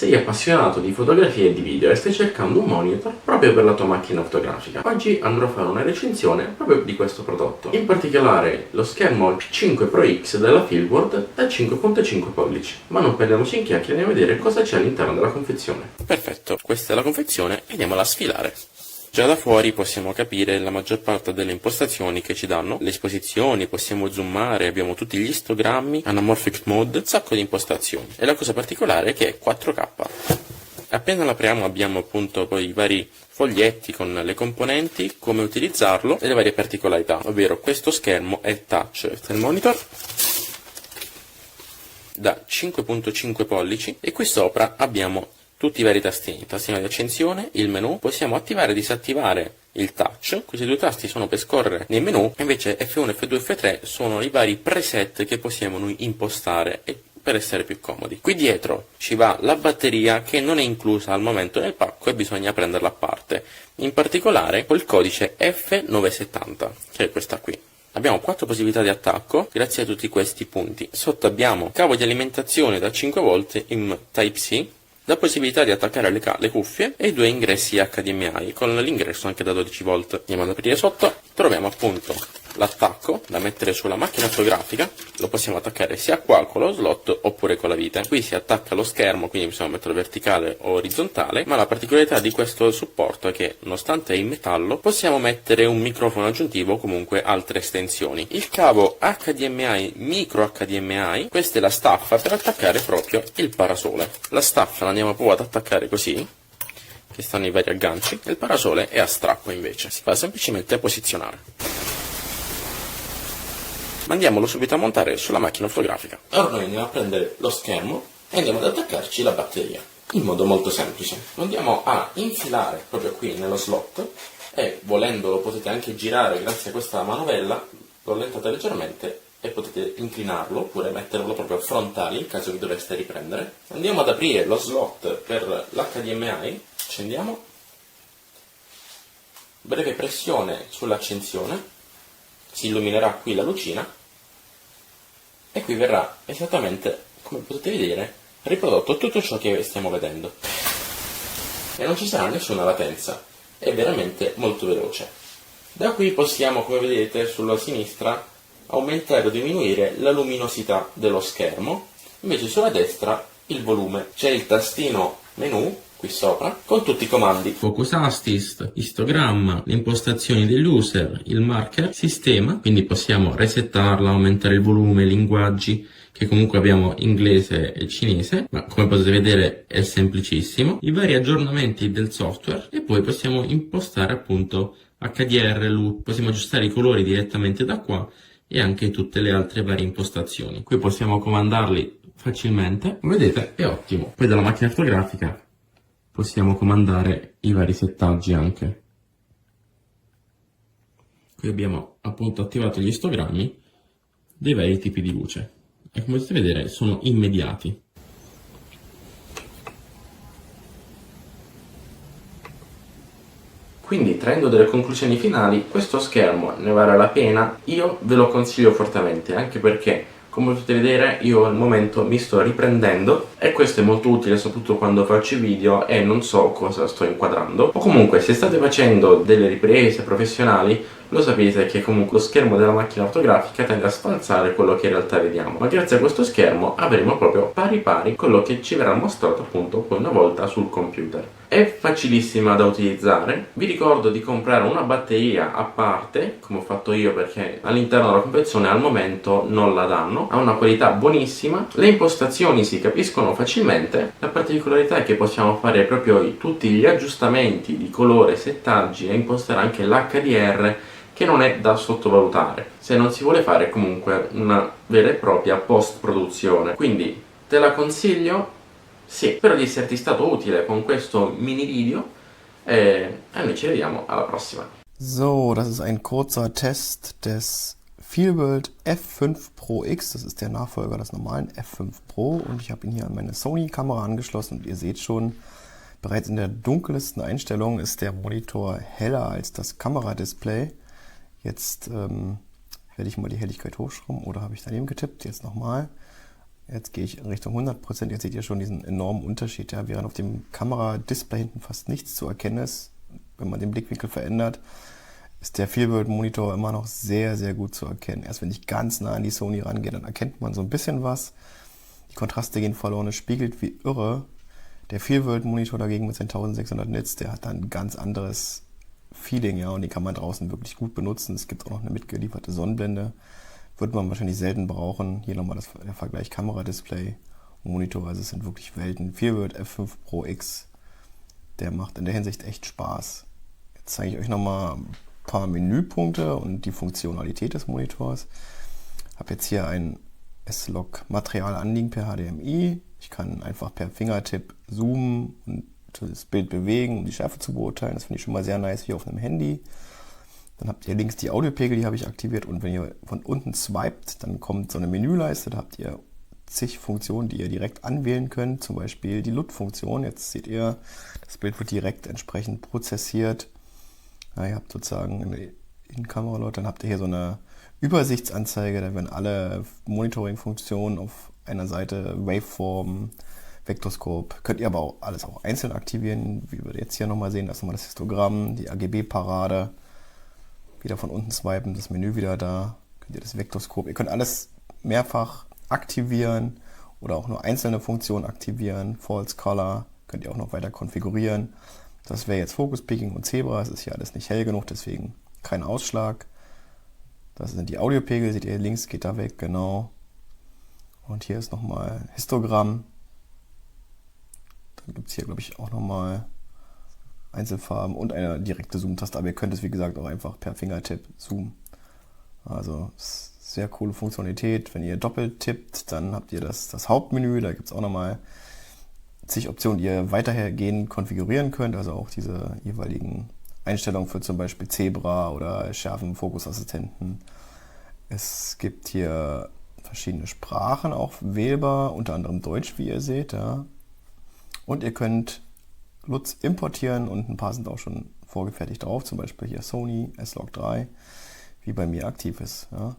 Sei appassionato di fotografia e di video e stai cercando un monitor proprio per la tua macchina fotografica. Oggi andrò a fare una recensione proprio di questo prodotto, in particolare lo schermo F5PROX della FEELWORLD da 5.5 pollici. Ma non perdiamoci in chiacchiere, andiamo a vedere cosa c'è all'interno della confezione. Perfetto, questa è la confezione e andiamola a sfilare. Già da fuori possiamo capire la maggior parte delle impostazioni che ci danno, le esposizioni, possiamo zoomare, abbiamo tutti gli istogrammi, anamorphic mode, un sacco di impostazioni. E la cosa particolare è che è 4K. Appena l'apriamo abbiamo appunto poi i vari foglietti con le componenti, come utilizzarlo e le varie particolarità, ovvero questo schermo è touch, questo è il monitor da 5.5 pollici e qui sopra abbiamo tutti i vari tastini, tastino di accensione, il menu, possiamo attivare e disattivare il touch, questi due tasti sono per scorrere nei menu, invece F1, F2 e F3 sono i vari preset che possiamo noi impostare per essere più comodi. Qui dietro ci va la batteria che non è inclusa al momento nel pacco e bisogna prenderla a parte, in particolare col codice F970, che è questa qui. Abbiamo 4 possibilità di attacco grazie a tutti questi punti. Sotto abbiamo cavo di alimentazione da 5 volt in Type-C, la possibilità di attaccare le cuffie e i 2 ingressi HDMI con l'ingresso anche da 12 volt. Andiamo ad aprire sotto, troviamo appunto l'attacco da mettere sulla macchina fotografica, lo possiamo attaccare sia qua con lo slot oppure con la vite. Qui si attacca lo schermo, quindi possiamo metterlo verticale o orizzontale, ma la particolarità di questo supporto è che nonostante è in metallo possiamo mettere un microfono aggiuntivo o comunque altre estensioni. Il cavo HDMI, micro HDMI, questa è la staffa per attaccare proprio il parasole. La staffa la andiamo proprio ad attaccare così, che stanno i vari agganci, e il parasole è a strappo invece, si fa semplicemente a posizionare. Andiamolo subito a montare sulla macchina fotografica. Ora noi andiamo a prendere lo schermo e andiamo ad attaccarci la batteria in modo molto semplice. Lo andiamo a infilare proprio qui nello slot e volendolo potete anche girare grazie a questa manovella, lo allentate leggermente e potete inclinarlo oppure metterlo proprio frontale in caso che doveste riprendere. Andiamo ad aprire lo slot per l'HDMI, accendiamo, breve pressione sull'accensione, si illuminerà qui la lucina e qui verrà esattamente, come potete vedere, riprodotto tutto ciò che stiamo vedendo e non ci sarà nessuna latenza, è veramente molto veloce. Da qui possiamo, come vedete sulla sinistra, aumentare o diminuire la luminosità dello schermo, invece sulla destra il volume. C'è il tastino menu qui sopra con tutti i comandi: focus assist, istogramma, le impostazioni dell'user, il marker, sistema, quindi possiamo resettarla, aumentare il volume, linguaggi, che comunque abbiamo inglese e cinese, ma come potete vedere è semplicissimo, i vari aggiornamenti del software e poi possiamo impostare appunto HDR, LUT, possiamo aggiustare i colori direttamente da qua e anche tutte le altre varie impostazioni. Qui possiamo comandarli facilmente, come vedete è ottimo. Poi dalla macchina fotografica possiamo comandare i vari settaggi anche. Qui abbiamo appunto attivato gli istogrammi dei vari tipi di luce e come potete vedere sono immediati. Quindi, traendo delle conclusioni finali, questo schermo ne vale la pena, io ve lo consiglio fortemente, anche perché, come potete vedere, io al momento mi sto riprendendo e questo è molto utile soprattutto quando faccio video e non so cosa sto inquadrando. O comunque, se state facendo delle riprese professionali, lo sapete che comunque lo schermo della macchina fotografica tende a sfalsare quello che in realtà vediamo, ma grazie a questo schermo avremo proprio pari pari quello che ci verrà mostrato appunto poi una volta sul computer. È facilissima da utilizzare, vi ricordo di comprare una batteria a parte, come ho fatto io perché all'interno della confezione al momento non la danno, ha una qualità buonissima, le impostazioni si capiscono facilmente, la particolarità è che possiamo fare proprio tutti gli aggiustamenti di colore, settaggi e impostare anche l'HDR, che non è da sottovalutare se non si vuole fare comunque una vera e propria post produzione. Quindi te la consiglio? Sì, spero di esserti stato utile con questo mini video e noi ci vediamo alla prossima. So, das ist ein kurzer Test des FEELWORLD F5PROX, das ist der Nachfolger des normalen F5 Pro und ich habe ihn hier an meine Sony-Kamera angeschlossen und ihr seht schon, bereits in der dunkelsten Einstellung ist der Monitor heller als das Kameradisplay. Jetzt werde ich mal die Helligkeit hochschrauben, oder habe ich daneben getippt? Jetzt nochmal. Jetzt gehe ich in Richtung 100%. Jetzt seht ihr schon diesen enormen Unterschied. Ja, während auf dem Kameradisplay hinten fast nichts zu erkennen ist, wenn man den Blickwinkel verändert, ist der FEELWORLD-Monitor immer noch sehr, sehr gut zu erkennen. Erst wenn ich ganz nah an die Sony rangehe, dann erkennt man so ein bisschen was. Die Kontraste gehen verloren, es spiegelt wie irre. Der FEELWORLD-Monitor dagegen mit seinen 1600 Nits, der hat dann ein ganz anderes Feeling, ja, und den kann man draußen wirklich gut benutzen. Es gibt auch noch eine mitgelieferte Sonnenblende. Wird man wahrscheinlich selten brauchen. Hier nochmal der Vergleich Kameradisplay und Monitor. Also es sind wirklich Welten. FEELWORLD F5PROX, der macht in der Hinsicht echt Spaß. Jetzt zeige ich euch nochmal ein paar Menüpunkte und die Funktionalität des Monitors. Ich habe jetzt hier ein S-Log-Material anliegen per HDMI. Ich kann einfach per Fingertipp zoomen und das Bild bewegen, um die Schärfe zu beurteilen. Das finde ich schon mal sehr nice, wie auf einem Handy. Dann habt ihr links die Audiopegel, die habe ich aktiviert. Und wenn ihr von unten swiped, dann kommt so eine Menüleiste. Da habt ihr zig Funktionen, die ihr direkt anwählen könnt. Zum Beispiel die LUT-Funktion. Jetzt seht ihr, das Bild wird direkt entsprechend prozessiert. Ja, ihr habt sozusagen eine In-Kamera-LUT. Dann habt ihr hier so eine Übersichtsanzeige. Da werden alle Monitoring-Funktionen auf einer Seite, Waveform, Vektoskop. Könnt ihr aber auch alles auch einzeln aktivieren. Wie wir jetzt hier nochmal sehen, das ist nochmal das Histogramm, die AGB-Parade. Wieder von unten swipen, das Menü wieder da. Könnt ihr das Vektoskop. Ihr könnt alles mehrfach aktivieren oder auch nur einzelne Funktionen aktivieren. False Color könnt ihr auch noch weiter konfigurieren. Das wäre jetzt Focus Peaking und Zebra. Es ist hier alles nicht hell genug, deswegen kein Ausschlag. Das sind die Audiopegel, seht ihr links, geht da weg, genau. Und hier ist nochmal Histogramm. Dann gibt es hier, glaube ich, auch nochmal Einzelfarben und eine direkte Zoom-Taste, aber ihr könnt es wie gesagt auch einfach per Fingertipp zoomen. Also sehr coole Funktionalität. Wenn ihr doppelt tippt, dann habt ihr das Hauptmenü, da gibt es auch nochmal zig Optionen, die ihr weitergehend konfigurieren könnt, also auch diese jeweiligen Einstellungen für zum Beispiel Zebra oder Schärfen, Fokusassistenten. Es gibt hier verschiedene Sprachen auch wählbar, unter anderem Deutsch, wie ihr seht. Ja. Und ihr könnt LUTs importieren und ein paar sind auch schon vorgefertigt drauf, zum Beispiel hier Sony S-Log 3, wie bei mir aktiv ist. Ja.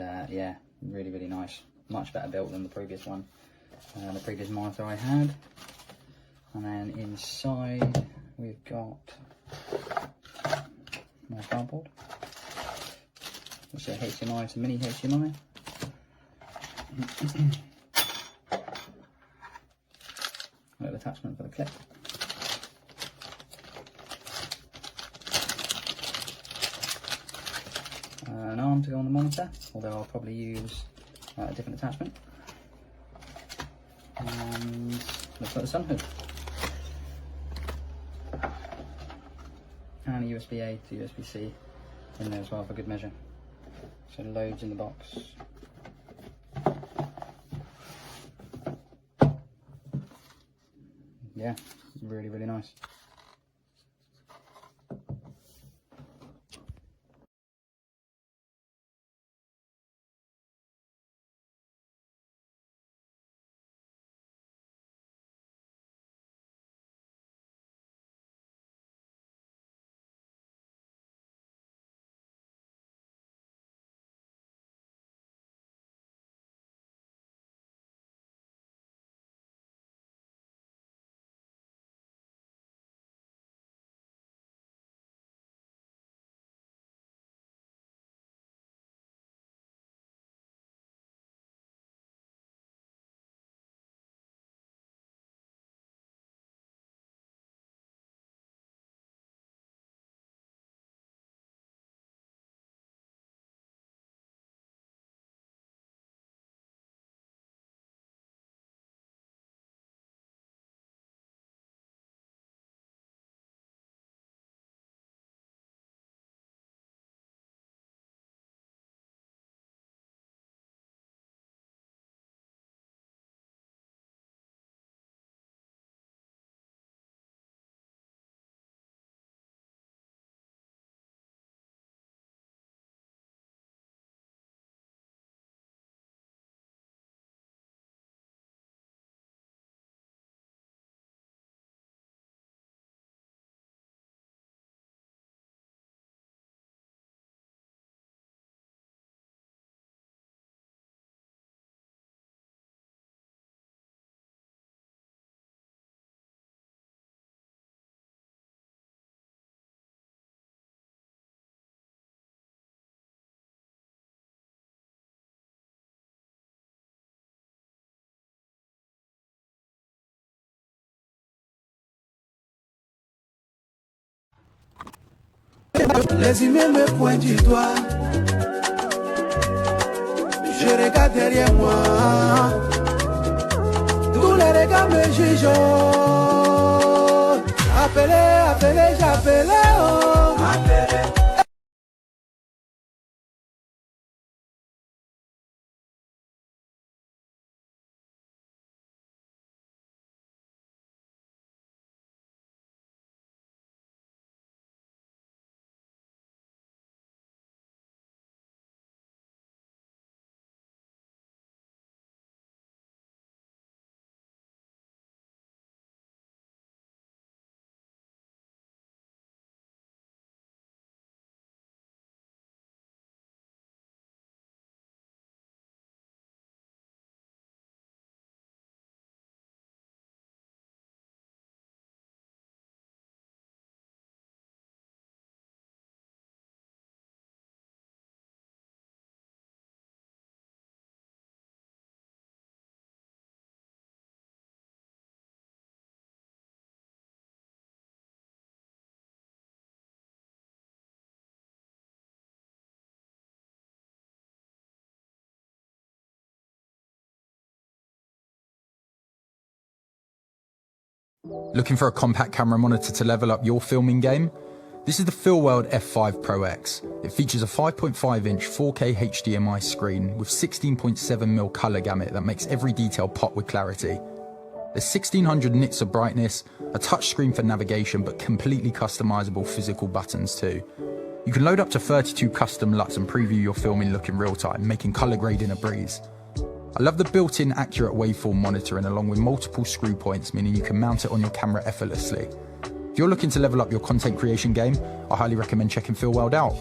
and yeah, really nice. Much better built than the previous one, the previous monitor I had. And then inside we've got my cardboard. It's a HDMI, it's a mini HDMI. A little attachment for the clip. An arm to go on the monitor, although I'll probably use a different attachment. And looks like the sun hood. And a USB-A to USB-C in there as well for good measure. So loads in the box. Yeah, really nice. Les humains me pointent du doigt. Je regarde derrière moi. Tous les regards me jugent. Appelez, j'appelle. Looking for a compact camera monitor to level up your filming game? This is the FEELWORLD F5PROX. It features a 5.5-inch 4K HDMI screen with 16.7mm color gamut that makes every detail pop with clarity. There's 1600 nits of brightness, a touchscreen for navigation, but completely customizable physical buttons too. You can load up to 32 custom LUTs and preview your filming look in real time, making color grading a breeze. I love the built-in accurate waveform monitoring along with multiple screw points, meaning you can mount it on your camera effortlessly. If you're looking to level up your content creation game, I highly recommend checking FEELWORLD out.